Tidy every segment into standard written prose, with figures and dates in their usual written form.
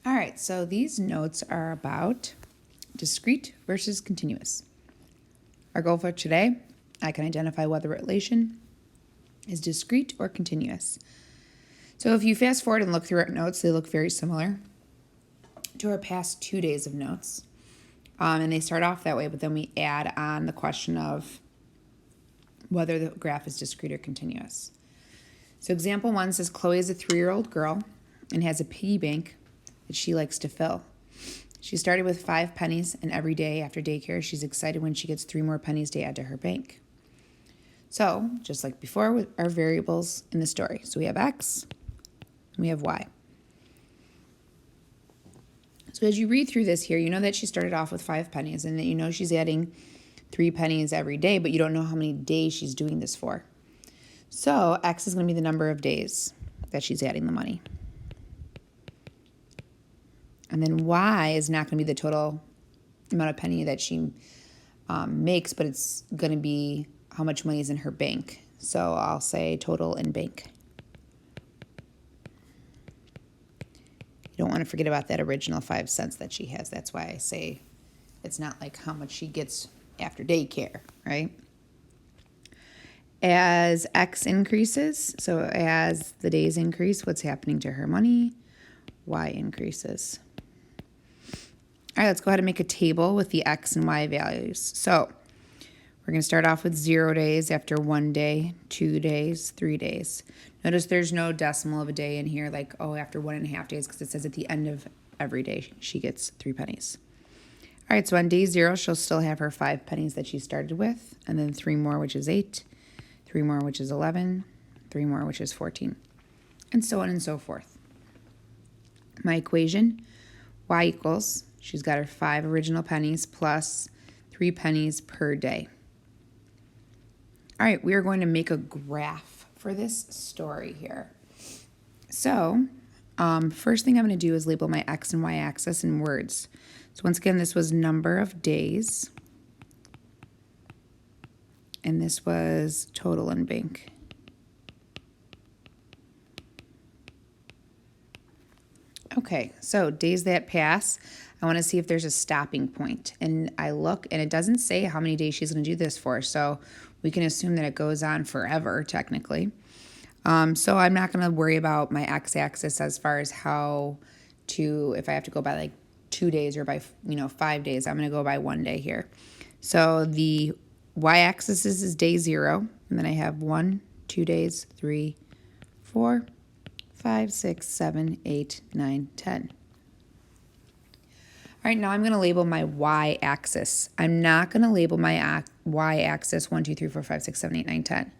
All right, so these notes are about discrete versus continuous. Our goal for today, I can identify whether a relation is discrete or continuous. So if you fast forward and look through our notes, they look very similar to our past 2 days of notes. And they start off that way, but then we add on the question of whether the graph is discrete or continuous. So example 1 says Chloe is a 3-year-old girl and has a piggy bank that she likes to fill. She started with 5 pennies, and every day after daycare, she's excited when she gets 3 more pennies to add to her bank. So, just like before with our variables in the story. So we have X and we have Y. So as you read through this here, you know that she started off with 5 pennies and that you know she's adding 3 pennies every day, but you don't know how many days she's doing this for. So X is going to be the number of days that she's adding the money. And then Y is not going to be the total amount of penny that she makes, but it's going to be how much money is in her bank. So I'll say total in bank. You don't want to forget about that original 5 cents that she has. That's why I say it's not like how much she gets after daycare, right? As X increases, so as the days increase, what's happening to her money? Y increases. All right, let's go ahead and make a table with the X and Y values. So we're going to start off with 0 days after 1 day, 2 days, 3 days. Notice there's no decimal of a day in here, like, after 1.5 days, because it says at the end of every day she gets 3 pennies. All right, so on day 0, she'll still have her 5 pennies that she started with, and then 3 more, which is 8, 3 more, which is 11, 3 more, which is 14, and so on and so forth. My equation, Y equals, she's got her 5 original pennies plus 3 pennies per day. All right, we are going to make a graph for this story here. So, first thing I'm going to do is label my X and Y axis in words. So once again, this was number of days, and this was total in bank. Okay, so days that pass, I want to see if there's a stopping point. And I look, and it doesn't say how many days she's going to do this for, so we can assume that it goes on forever, technically. So I'm not going to worry about my x-axis as far as if I have to go by like 2 days or by 5 days. I'm going to go by 1 day here. So the y-axis is day 0, and then I have 1, 2 days, 3, 4, 5, 6, 7, 8, 9, 10. All right, now I'm going to label my y-axis. I'm not going to label my y-axis 1, 2, 3, 4, 5, 6, 7, 8, 9, 10.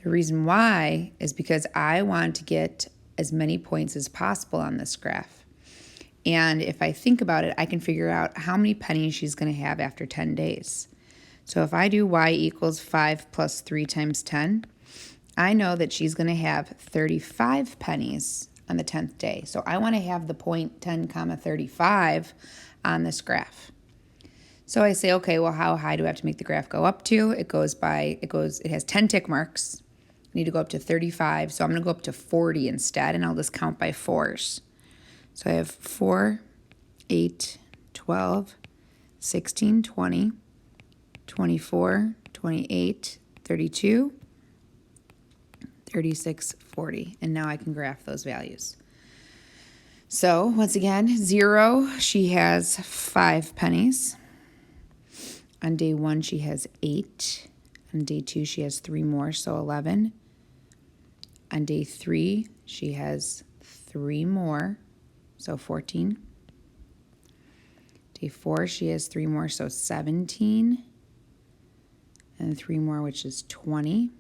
The reason why is because I want to get as many points as possible on this graph. And if I think about it, I can figure out how many pennies she's going to have after 10 days. So if I do y equals 5 plus 3 times 10, I know that she's going to have 35 pennies on the 10th day. So I want to have the point 10, 35 on this graph. So I say, okay, well, how high do I have to make the graph go up to? It has 10 tick marks. I need to go up to 35, so I'm going to go up to 40 instead, and I'll just count by 4s. So I have 4, 8, 12, 16, 20, 24, 28, 32, 36, 40, and now I can graph those values. So once again, 0, she has 5 pennies. On day 1, she has 8. On day 2, she has 3 more, so 11. On day 3, she has 3 more, so 14. Day 4, she has 3 more, so 17. And 3 more, which is 20.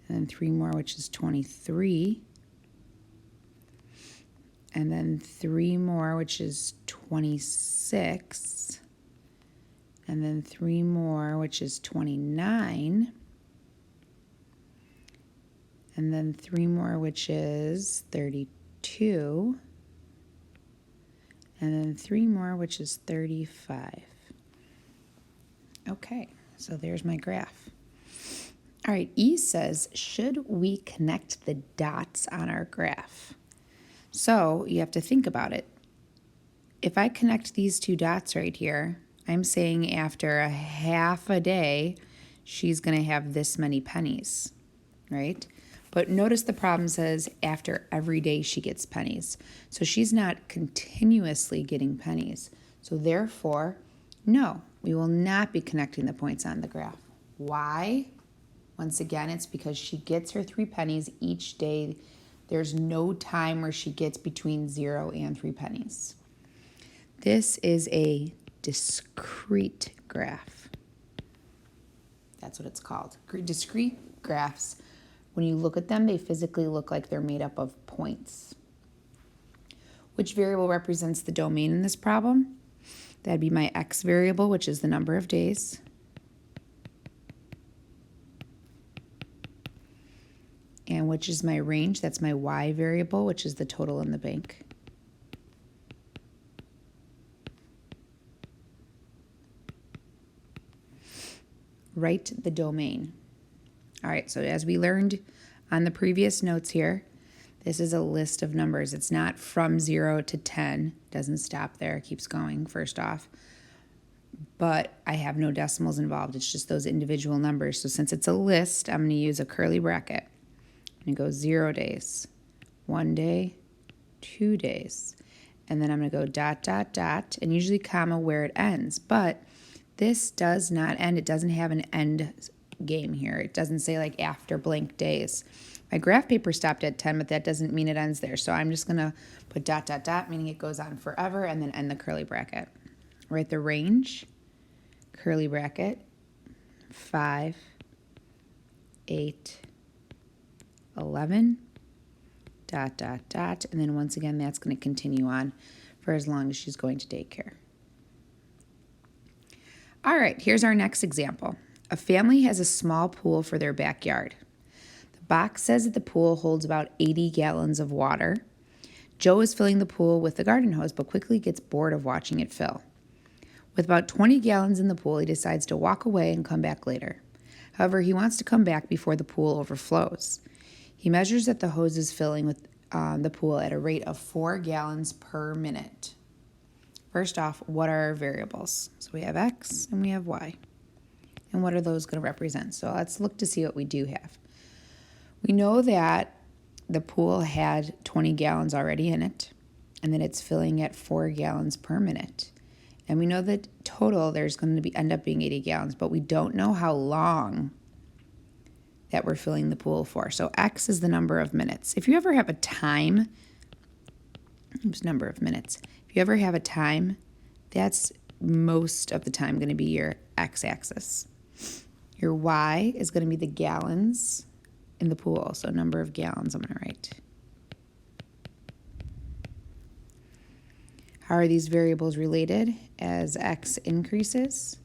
And then 3 more, which is 23. And then 3 more, which is 26. And then 3 more, which is 29. And then 3 more, which is 32. And then 3 more, which is 35. Okay, so there's my graph. All right, E says, should we connect the dots on our graph? So you have to think about it. If I connect these two dots right here, I'm saying after a half a day, she's going to have this many pennies, right? But notice the problem says after every day she gets pennies. So she's not continuously getting pennies. So therefore, no, we will not be connecting the points on the graph. Why? Once again, it's because she gets her 3 pennies each day. There's no time where she gets between 0 and 3 pennies. This is a discrete graph. That's what it's called. Discrete graphs, when you look at them, they physically look like they're made up of points. Which variable represents the domain in this problem? That'd be my x variable, which is the number of days. And which is my range? That's my y variable, which is the total in the bank. Write the domain. All right, so as we learned on the previous notes here, this is a list of numbers. It's not from 0 to 10. Doesn't stop there, it keeps going, first off. But I have no decimals involved. It's just those individual numbers. So since it's a list, I'm going to use a curly bracket. I'm going to go 0 days, 1 day, 2 days. And then I'm going to go dot, dot, dot, and usually comma where it ends. But this does not end. It doesn't have an end game here. It doesn't say like after blank days. My graph paper stopped at 10, but that doesn't mean it ends there. So I'm just going to put dot, dot, dot, meaning it goes on forever, and then end the curly bracket. Write the range, curly bracket, 5, 8, 11, dot, dot, dot. And then once again, that's going to continue on for as long as she's going to daycare. All right, here's our next example. A family has a small pool for their backyard. The box says that the pool holds about 80 gallons of water. Joe is filling the pool with the garden hose, but quickly gets bored of watching it fill. With about 20 gallons in the pool, he decides to walk away and come back later. However, he wants to come back before the pool overflows. He measures that the hose is filling with the pool at a rate of 4 gallons per minute. First off, what are our variables? So we have x and we have y. And what are those going to represent? So let's look to see what we do have. We know that the pool had 20 gallons already in it, and that it's filling at 4 gallons per minute. And we know that total there's going to end up being 80 gallons, but we don't know how long that we're filling the pool for. So x is the number of minutes. If you ever have a time, number of minutes. If you ever have a time, that's most of the time going to be your x-axis. Your y is going to be the gallons in the pool. So number of gallons I'm going to write. How are these variables related? As x increases,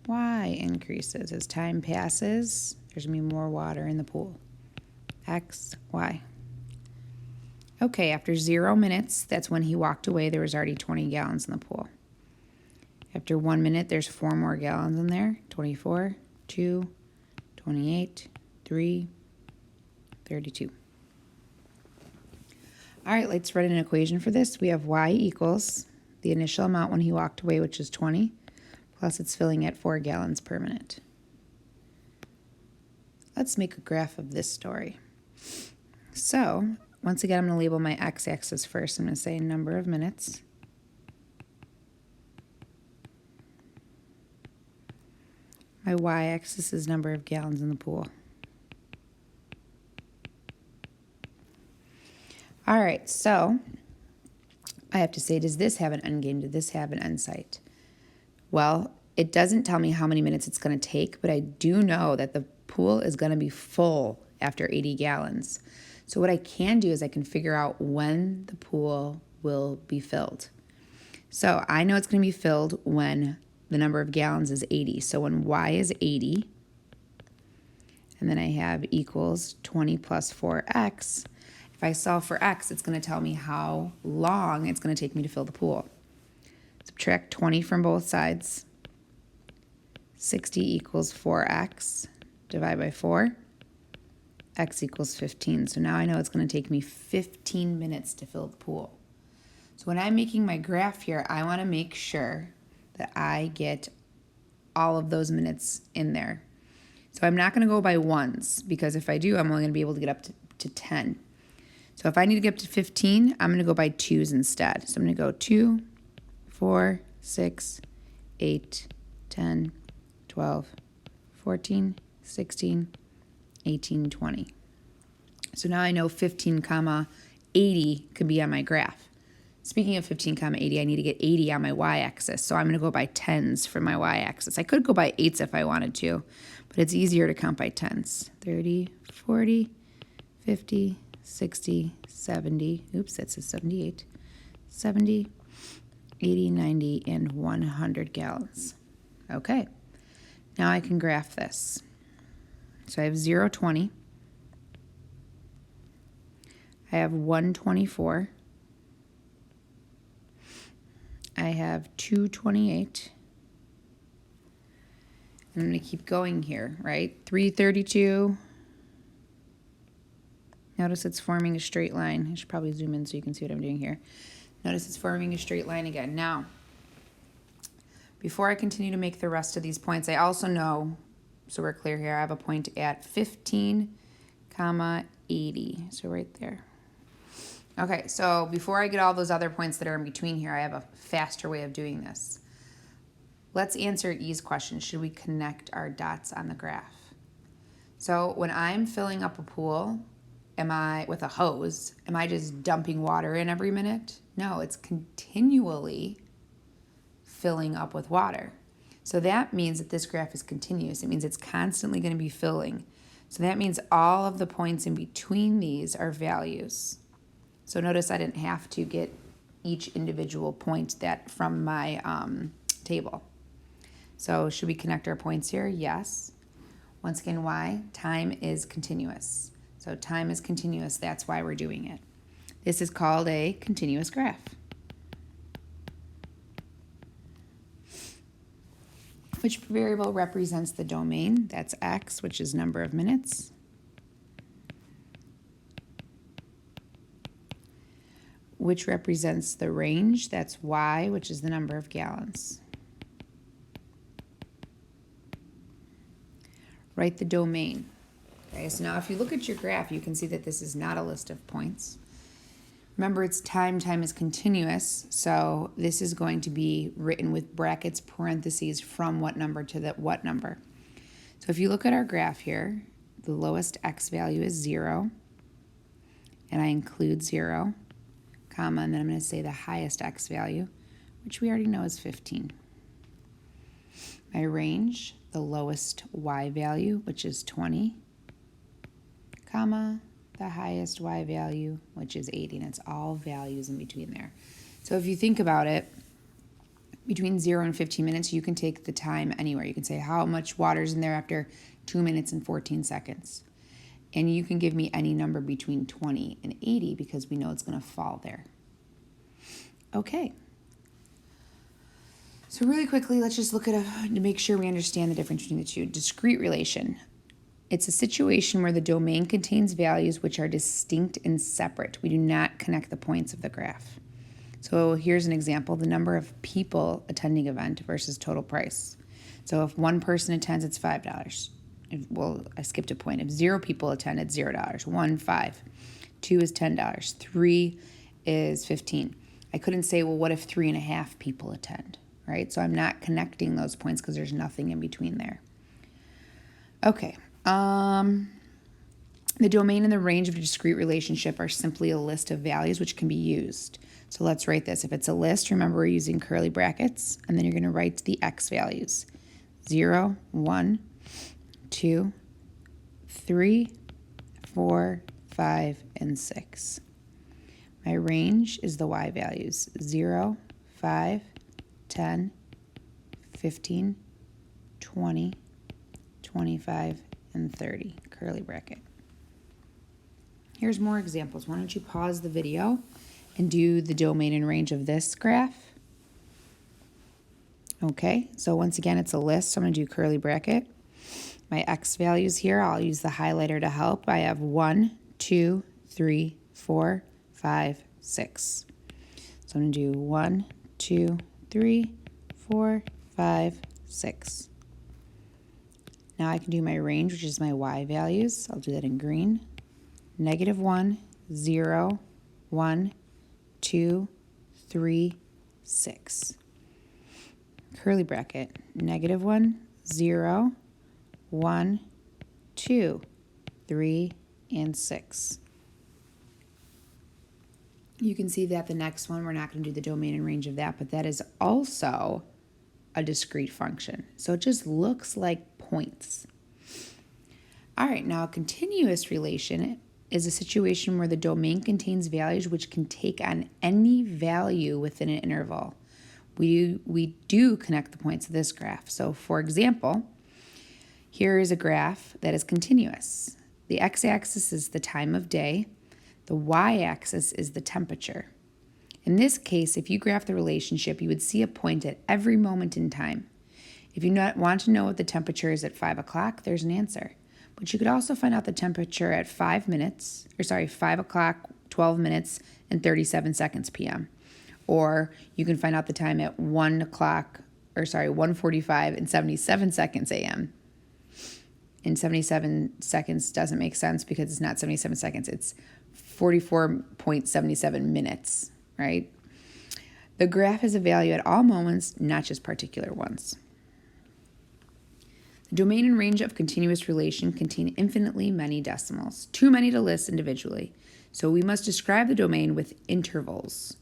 y increases. As time passes, there's going to be more water in the pool. X, y. Okay, after 0 minutes, that's when he walked away, there was already 20 gallons in the pool. After 1 minute, there's 4 more gallons in there. 24, 2, 28, 3, 32. All right, let's write an equation for this. We have y equals the initial amount when he walked away, which is 20, plus it's filling at 4 gallons per minute. Let's make a graph of this story. So, once again, I'm going to label my x-axis first. I'm going to say number of minutes. My y-axis is number of gallons in the pool. All right, so I have to say, does this have an end game? Did this have an end sight? Well, it doesn't tell me how many minutes it's going to take, but I do know that the pool is going to be full after 80 gallons. So what I can do is I can figure out when the pool will be filled. So I know it's going to be filled when the number of gallons is 80. So when y is 80, and then I have equals 20 plus 4x, if I solve for x, it's going to tell me how long it's going to take me to fill the pool. Subtract 20 from both sides. 60 equals 4x. Divide by 4. x equals 15. So now I know it's going to take me 15 minutes to fill the pool. So when I'm making my graph here, I want to make sure that I get all of those minutes in there. So I'm not going to go by ones, because if I do, I'm only going to be able to get up to 10. So if I need to get up to 15, I'm going to go by twos instead. So I'm going to go 2, 4, 6, 8, 10, 12, 14, 16, 18, 20. So now I know 15 comma 80 could be on my graph. Speaking of 15 comma 80, I need to get 80 on my y-axis. So I'm going to go by 10s for my y-axis. I could go by 8s if I wanted to, but it's easier to count by 10s. 30, 40, 50, 60, 70. Oops, that says 78. 70, 80, 90, and 100 gallons. Okay, now I can graph this. So I have 0, 20. I have 124. I have 228. I'm going to keep going here, right? 332. Notice it's forming a straight line. I should probably zoom in so you can see what I'm doing here. Notice it's forming a straight line again. Now, before I continue to make the rest of these points, I also know, so we're clear here, I have a point at 15 comma 80. So right there. Okay, so before I get all those other points that are in between here, I have a faster way of doing this. Let's answer E's question. Should we connect our dots on the graph? So when I'm filling up a pool, with a hose, am I just dumping water in every minute? No, it's continually filling up with water. So that means that this graph is continuous. It means it's constantly going to be filling. So that means all of the points in between these are values. So notice I didn't have to get each individual point from my table. So should we connect our points here? Yes. Once again, why? Time is continuous. So time is continuous. That's why we're doing it. This is called a continuous graph. Which variable represents the domain? That's x, which is number of minutes. Which represents the range? That's y, which is the number of gallons. Write the domain. Okay, so now if you look at your graph, you can see that this is not a list of points. Remember, it's time is continuous, so this is going to be written with brackets, parentheses, from what number to what number. So if you look at our graph here, the lowest x value is 0, and I include 0, comma, and then I'm going to say the highest x value, which we already know is 15. My range, the lowest y value, which is 20, comma, the highest y value, which is 80, and it's all values in between there. So if you think about it, between 0 and 15 minutes, you can take the time anywhere. You can say how much water's in there after 2 minutes and 14 seconds. And you can give me any number between 20 and 80 because we know it's going to fall there. Okay. So really quickly, let's just look at to make sure we understand the difference between the two. Discrete relation. It's a situation where the domain contains values which are distinct and separate. We do not connect the points of the graph. So here's an example, the number of people attending event versus total price. So if one person attends, it's $5. Well, I skipped a point. If 0 people attend, it's $0. 1, 5. 2 is $10. 3 is 15. I couldn't say, well, what if 3.5 people attend, right? So I'm not connecting those points because there's nothing in between there. Okay. The domain and the range of a discrete relationship are simply a list of values which can be used. So let's write this. If it's a list, remember we're using curly brackets, and then you're going to write the x values. 0, 1, 2, 3, 4, 5, and 6. My range is the y values. 0, 5, 10, 15, 20, 25, and 30, curly bracket. Here's more examples. Why don't you pause the video and do the domain and range of this graph. Okay, so once again, it's a list, so I'm going to do curly bracket. My x values here, I'll use the highlighter to help. I have 1, 2, 3, 4, 5, 6. So I'm going to do 1, 2, 3, 4, 5, 6. Now I can do my range, which is my y values. I'll do that in green. -1, 0, 1, 2, 3, 6. Curly bracket, -1, 0, 1, 2, 3, and 6. You can see that the next one, we're not going to do the domain and range of that, but that is also a discrete function. So it just looks like points. All right, now a continuous relation is a situation where the domain contains values which can take on any value within an interval. We do connect the points of this graph. So for example, here is a graph that is continuous. The x-axis is the time of day. The y-axis is the temperature. In this case, if you graph the relationship, you would see a point at every moment in time. If you want to know what the temperature is at 5 o'clock, there's an answer. But you could also find out the temperature at 5 o'clock, 12 minutes, and 37 seconds p.m. Or you can find out the time at 1:45 and 77 seconds a.m. And 77 seconds doesn't make sense because it's not 77 seconds. It's 44.77 minutes, right? The graph has a value at all moments, not just particular ones. The domain and range of continuous relation contain infinitely many decimals, too many to list individually. So we must describe the domain with intervals.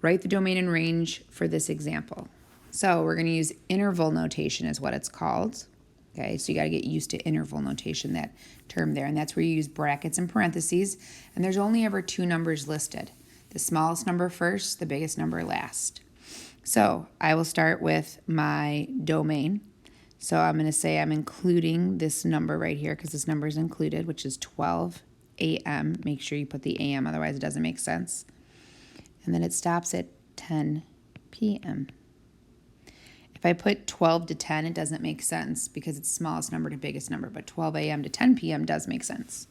Write the domain and range for this example. So we're going to use interval notation is what it's called. Okay, so you got to get used to interval notation, that term there. And that's where you use brackets and parentheses. And there's only ever two numbers listed. The smallest number first, the biggest number last. So I will start with my domain. So I'm going to say I'm including this number right here because this number is included, which is 12 a.m. Make sure you put the a.m., otherwise it doesn't make sense. And then it stops at 10 p.m. If I put 12 to 10, it doesn't make sense because it's smallest number to biggest number, but 12 a.m. to 10 p.m. does make sense.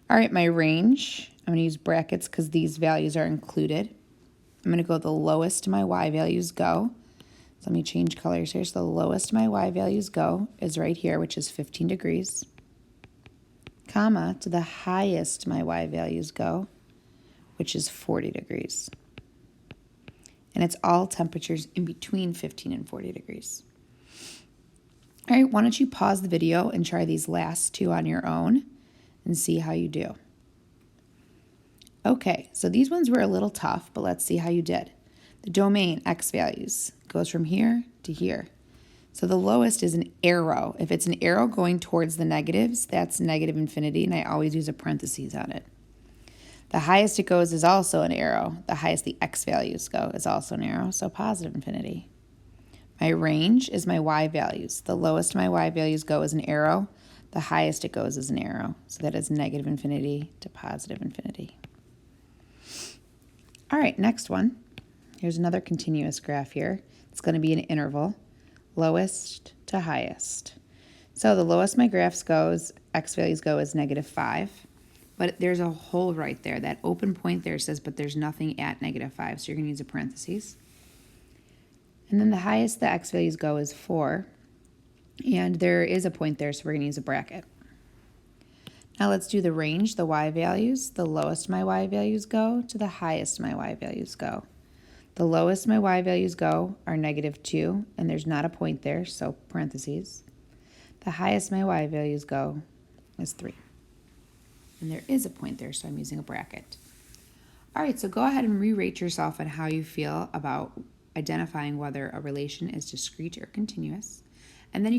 All right, my range, I'm going to use brackets because these values are included. I'm going to go the lowest my y values go. So let me change colors here. So the lowest my y values go is right here, which is 15 degrees, comma, to the highest my y values go, which is 40 degrees. And it's all temperatures in between 15 and 40 degrees. All right, why don't you pause the video and try these last two on your own and see how you do. Okay, so these ones were a little tough, but let's see how you did. The domain, x values, goes from here to here. So the lowest is an arrow. If it's an arrow going towards the negatives, that's negative infinity, and I always use a parentheses on it. The highest it goes is also an arrow. The highest the x values go is also an arrow, so positive infinity. My range is my y values. The lowest my y values go is an arrow. The highest it goes is an arrow. So that is negative infinity to positive infinity. All right, next one. Here's another continuous graph here. It's going to be an interval, lowest to highest. So the lowest my graphs goes, x values go, is -5. But there's a hole right there. That open point there says, but there's nothing at -5. So you're going to use a parentheses. And then the highest the x values go is 4. And there is a point there, so we're going to use a bracket. Now let's do the range, the y values. The lowest my y values go to the highest my y values go. The lowest my y values go are -2, and there's not a point there, so parentheses. The highest my y values go is 3. And there is a point there, so I'm using a bracket. All right, so go ahead and re-rate yourself on how you feel about identifying whether a relation is discrete or continuous. And then you